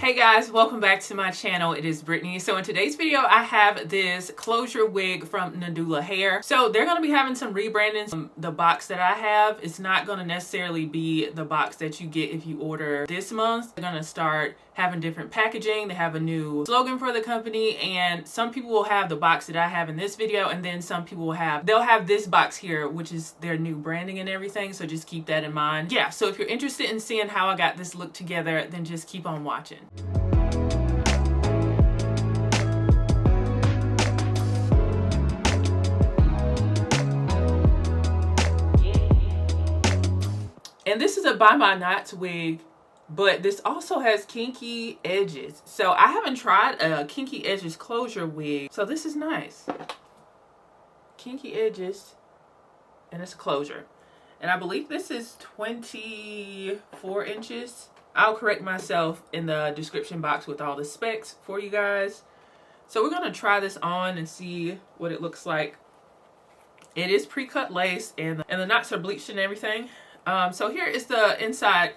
Hey guys, welcome back to my channel. It is Brittany. So in today's video, I have this closure wig from NADULA hair. So they're going to be having some rebranding. The box that I have, it's not going to necessarily be the box that you get if you order this month. They're going to start having different packaging. They have a new slogan for the company, and some people will have the box that I have in this video, and then some people will have, they'll have this box here, which is their new branding and everything. So just keep that in mind. Yeah, so if you're interested in seeing how I got this look together, then just keep on watching. And this is a By My Knots wig, but this also has kinky edges. So I haven't tried a kinky edges closure wig. So this is nice. Kinky edges, and it's a closure. And I believe this is 24 inches. I'll correct myself in the description box with all the specs for you guys. So we're gonna try this on and see what it looks like. It is pre-cut lace, and the knots are bleached and everything. So here is the inside.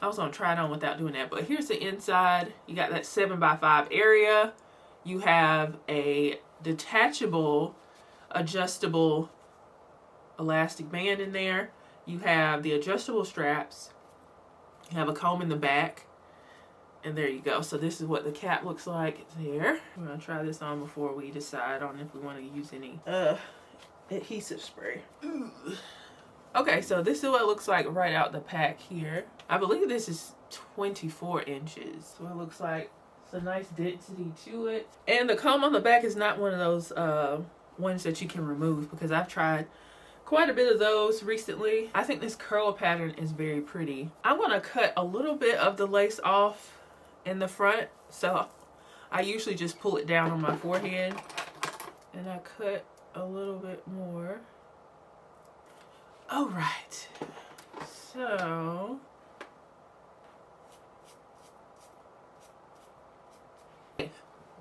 I was gonna try it on without doing that, but here's the inside. You got that 7x5 area. You have a detachable, adjustable elastic band in there. You have the adjustable straps. You have a comb in the back, and there you go. So this is what the cap looks like there. We're gonna try this on before we decide on if we want to use any adhesive spray. Ooh. Okay, so this is what it looks like right out the pack here. I believe this is 24 inches. So it looks like it's a nice density to it. And the comb on the back is not one of those ones that you can remove, because I've tried quite a bit of those recently. I think this curl pattern is very pretty. I'm gonna cut a little bit of the lace off in the front. So I usually just pull it down on my forehead, and I cut a little bit more. All right, so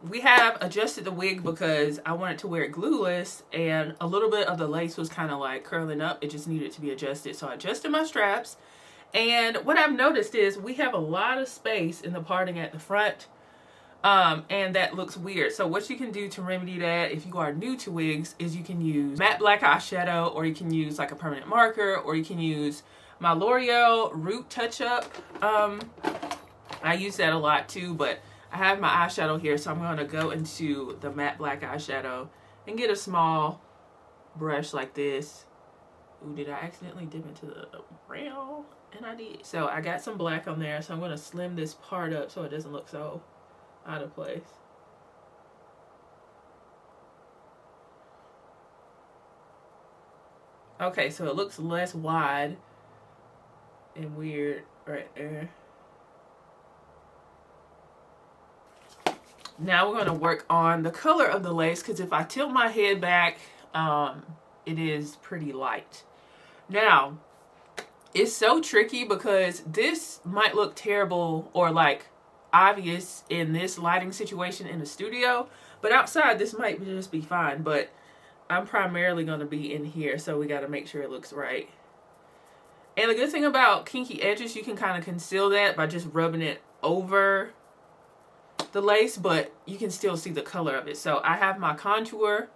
we have adjusted the wig because I wanted to wear it glueless, and a little bit of the lace was kind of like curling up. It just needed to be adjusted. So I adjusted my straps, and what I've noticed is we have a lot of space in the parting at the front. And that looks weird. So what you can do to remedy that, if you are new to wigs, is you can use matte black eyeshadow, or you can use like a permanent marker, or you can use my L'Oreal Root Touch Up. I use that a lot too, but I have my eyeshadow here, so I'm going to go into the matte black eyeshadow and get a small brush like this. Ooh, did I accidentally dip into the brown? And I did. So I got some black on there, so I'm going to slim this part up so it doesn't look so out of place. Okay, so it looks less wide and weird right there. Now we're going to work on the color of the lace, because if I tilt my head back, it is pretty light. Now, it's so tricky because this might look terrible or like obvious in this lighting situation in the studio, but outside this might just be fine. But I'm primarily going to be in here, so we got to make sure it looks right. And the good thing about kinky edges, you can kind of conceal that by just rubbing it over the lace, but you can still see the color of it. So I have my contour,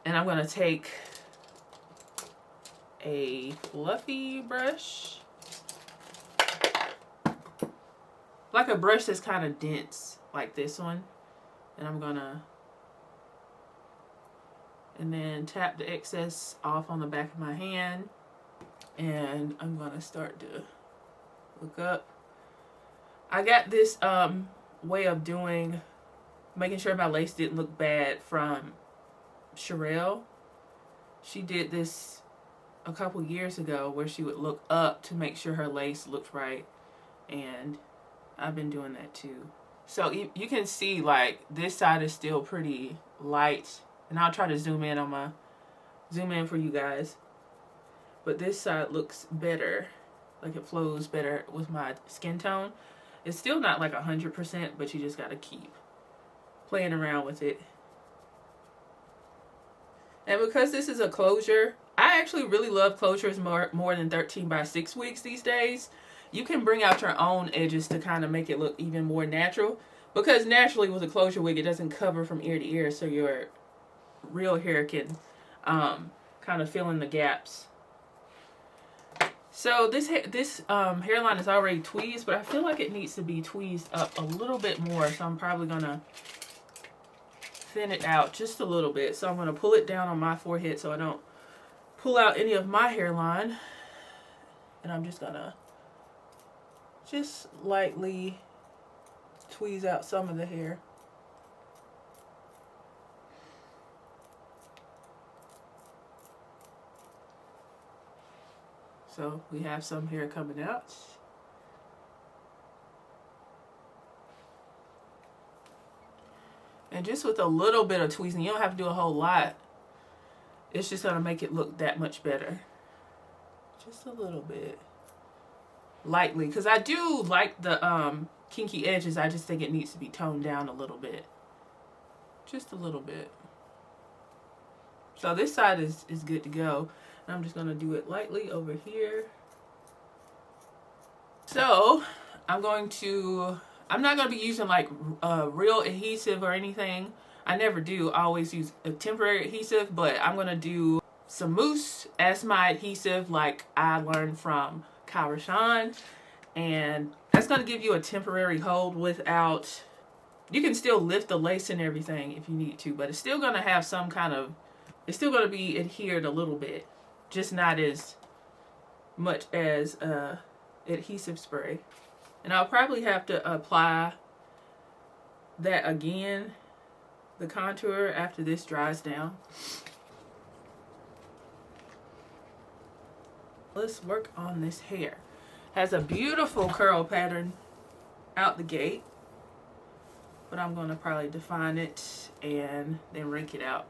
and I'm going to take a fluffy brush, like a brush that's kind of dense, like this one, and I'm gonna, and then tap the excess off on the back of my hand, and I'm gonna start to look up. I got this way of doing, making sure my lace didn't look bad, from Sherelle. She did this a couple years ago where she would look up to make sure her lace looked right, and I've been doing that too. So you can see like this side is still pretty light, and I'll try to zoom in for you guys, but this side looks better, like it flows better with my skin tone. It's still not like 100%, but you just got to keep playing around with it. And because this is a closure, I actually really love closures more than 13x6 wigs these days. you can bring out your own edges to kind of make it look even more natural. Because naturally with a closure wig, it doesn't cover from ear to ear, so your real hair can kind of fill in the gaps. So this hairline is already tweezed, but I feel like it needs to be tweezed up a little bit more. So I'm probably gonna thin it out just a little bit. So I'm gonna pull it down on my forehead so I don't pull out any of my hairline. And I'm just gonna just lightly tweeze out some of the hair. So we have some hair coming out. And just with a little bit of tweezing, you don't have to do a whole lot. It's just gonna make it look that much better. Just a little bit. Lightly, because I do like the kinky edges. I just think it needs to be toned down a little bit. Just a little bit. So this side is good to go. And I'm just going to do it lightly over here. So I'm not going to be using like real adhesive or anything. I never do. I always use a temporary adhesive, but I'm going to do some mousse as my adhesive like I learned from Kyrashan, and that's going to give you a temporary hold without, you can still lift the lace and everything if you need to, but it's still going to have some kind of, it's still going to be adhered a little bit, just not as much as adhesive spray. And I'll probably have to apply that again, the contour, after this dries down. Let's work on this hair. Has a beautiful curl pattern out the gate, but I'm going to probably define it and then rake it out.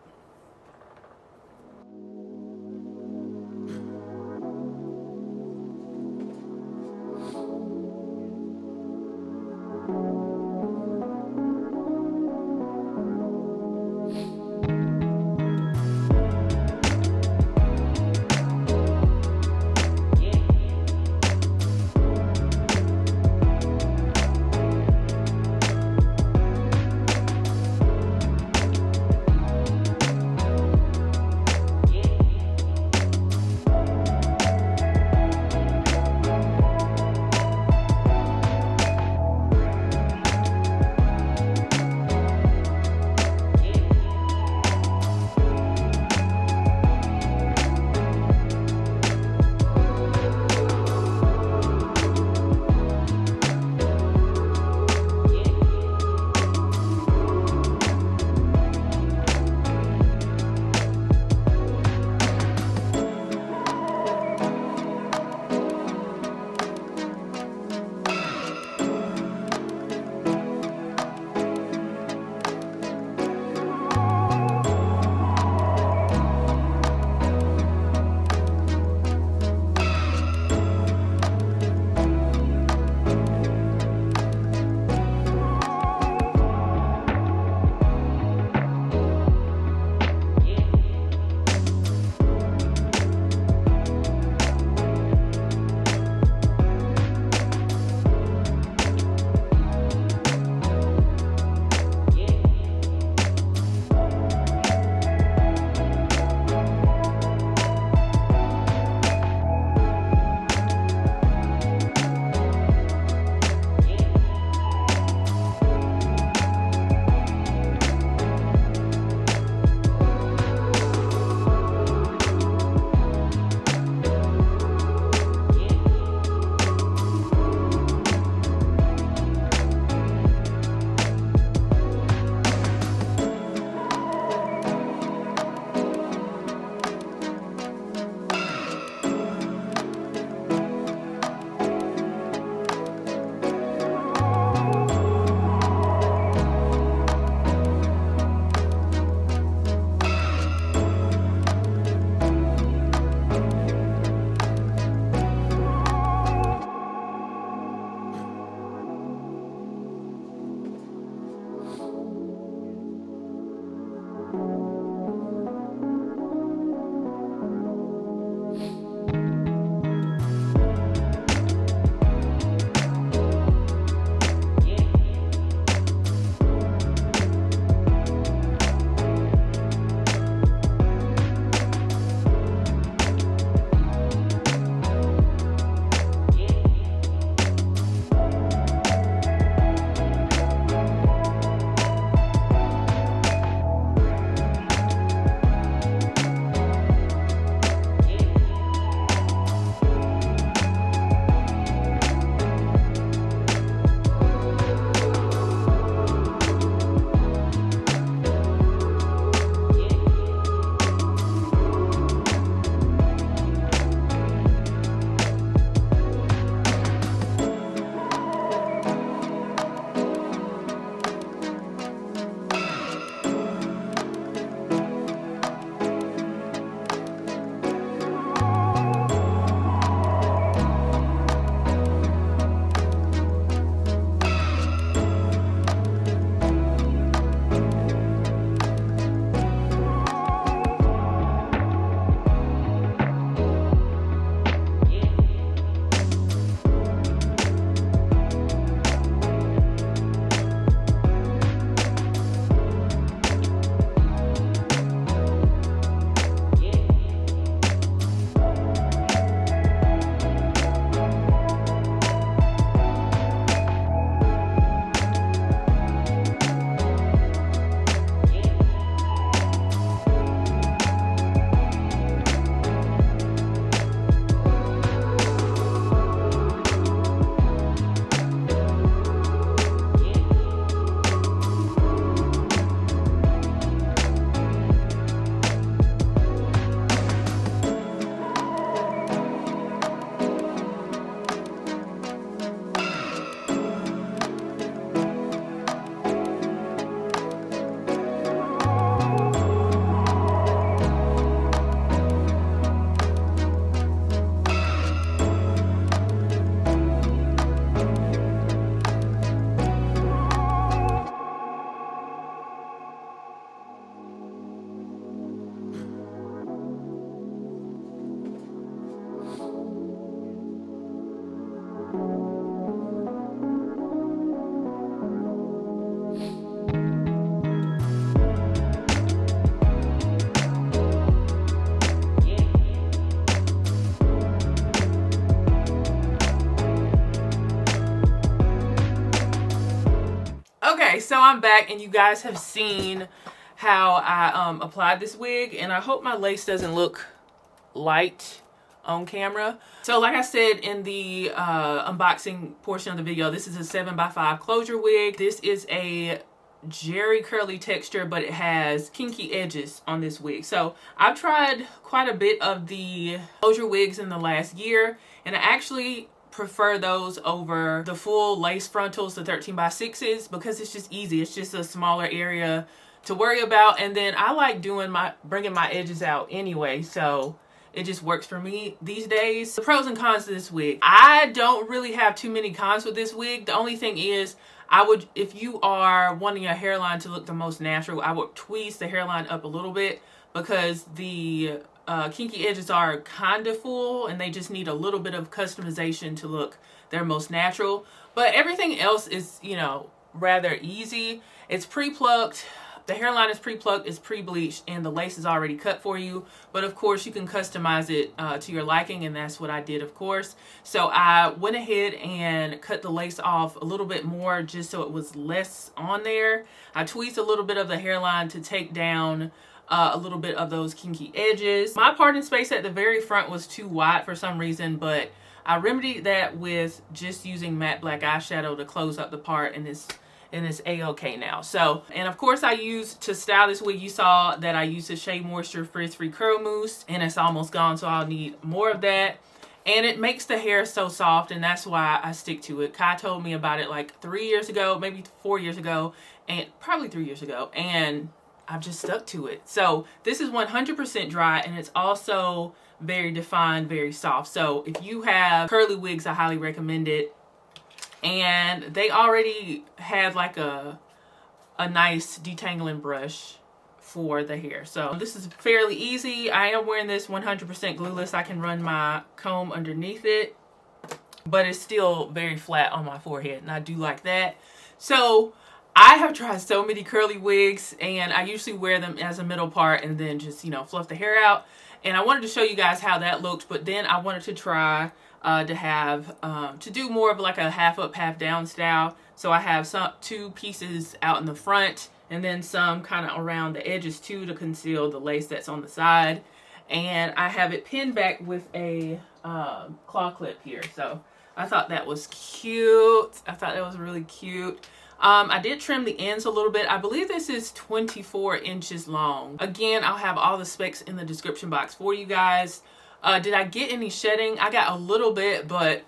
I'm back, and you guys have seen how I applied this wig, and I hope my lace doesn't look light on camera. So like I said in the unboxing portion of the video, this is a 7x5 closure wig. This is a jerry curly texture, but it has kinky edges on this wig. So I've tried quite a bit of the closure wigs in the last year, and I actually prefer those over the full lace frontals, the 13x6s, because it's just easy. It's just a smaller area to worry about, and then I like bringing my edges out anyway, so it just works for me these days. The pros and cons of this wig. I don't really have too many cons with this wig. The only thing is, if you are wanting your hairline to look the most natural, I would tweeze the hairline up a little bit, because the kinky edges are kind of full and they just need a little bit of customization to look their most natural. But everything else is, you know, rather easy. It's pre-plucked. The hairline is pre-plucked, it's pre-bleached, and the lace is already cut for you. But of course, you can customize it to your liking, and that's what I did, of course. So I went ahead and cut the lace off a little bit more just so it was less on there. I tweezed a little bit of the hairline to take down a little bit of those kinky edges. My parting space at the very front was too wide for some reason, but I remedied that with just using matte black eyeshadow to close up the part, and it's a-okay now. So, and of course I used, to style this wig, you saw that I used the Shea Moisture Frizz Free Curl Mousse, and it's almost gone, so I'll need more of that. And it makes the hair so soft, and that's why I stick to it. Kai told me about it like 3 years ago, maybe 4 years ago, and probably 3 years ago, and I've just stuck to it. So this is 100% dry, and it's also very defined, very soft. So if you have curly wigs, I highly recommend it. And they already had like a nice detangling brush for the hair. So this is fairly easy. I am wearing this 100% glueless. I can run my comb underneath it, but it's still very flat on my forehead, and I do like that. So I have tried so many curly wigs, and I usually wear them as a middle part and then just, you know, fluff the hair out. And I wanted to show you guys how that looked, but then I wanted to try to do more of like a half up, half down style. So I have two pieces out in the front, and then some kind of around the edges too, to conceal the lace that's on the side. And I have it pinned back with a claw clip here. So I thought that was cute. I thought that was really cute. I did trim the ends a little bit. I believe this is 24 inches long. Again, I'll have all the specs in the description box for you guys. Did I get any shedding? I got a little bit, but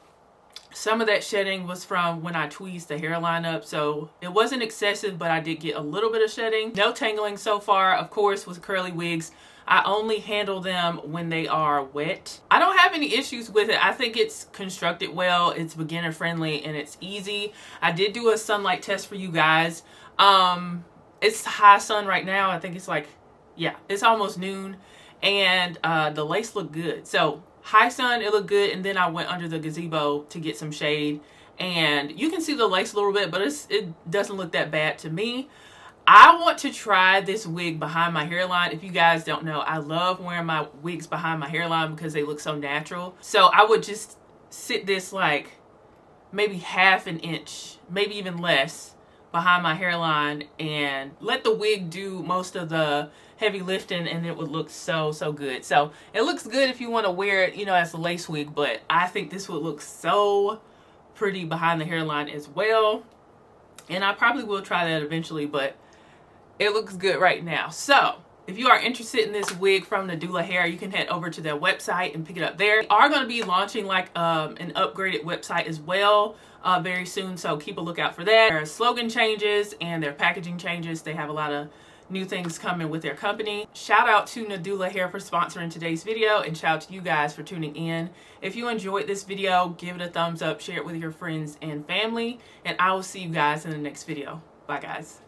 some of that shedding was from when I tweezed the hairline up. So it wasn't excessive, but I did get a little bit of shedding. No tangling so far. Of course, with curly wigs, I only handle them when they are wet. I don't have any issues with it. I think it's constructed well. It's beginner friendly and it's easy. I did do a sunlight test for you guys. It's high sun right now. I think it's like, yeah, it's almost noon. And the lace looked good. So high sun, it looked good. And then I went under the gazebo to get some shade, and you can see the lace a little bit, but it doesn't look that bad to me. I want to try this wig behind my hairline. If you guys don't know, I love wearing my wigs behind my hairline because they look so natural. So I would just sit this like maybe half an inch, maybe even less, behind my hairline and let the wig do most of the heavy lifting, and it would look so good. So it looks good if you want to wear it, you know, as a lace wig, but I think this would look so pretty behind the hairline as well. And I probably will try that eventually, but it looks good right now. So if you are interested in this wig from NADULA Hair, you can head over to their website and pick it up there. They are going to be launching like an upgraded website as well very soon, so keep a lookout for that. Their slogan changes and their packaging changes. They have a lot of new things coming with their company. Shout out to NADULA Hair for sponsoring today's video, and shout out to you guys for tuning in. If you enjoyed this video, give it a thumbs up, share it with your friends and family, and I will see you guys in the next video. Bye guys.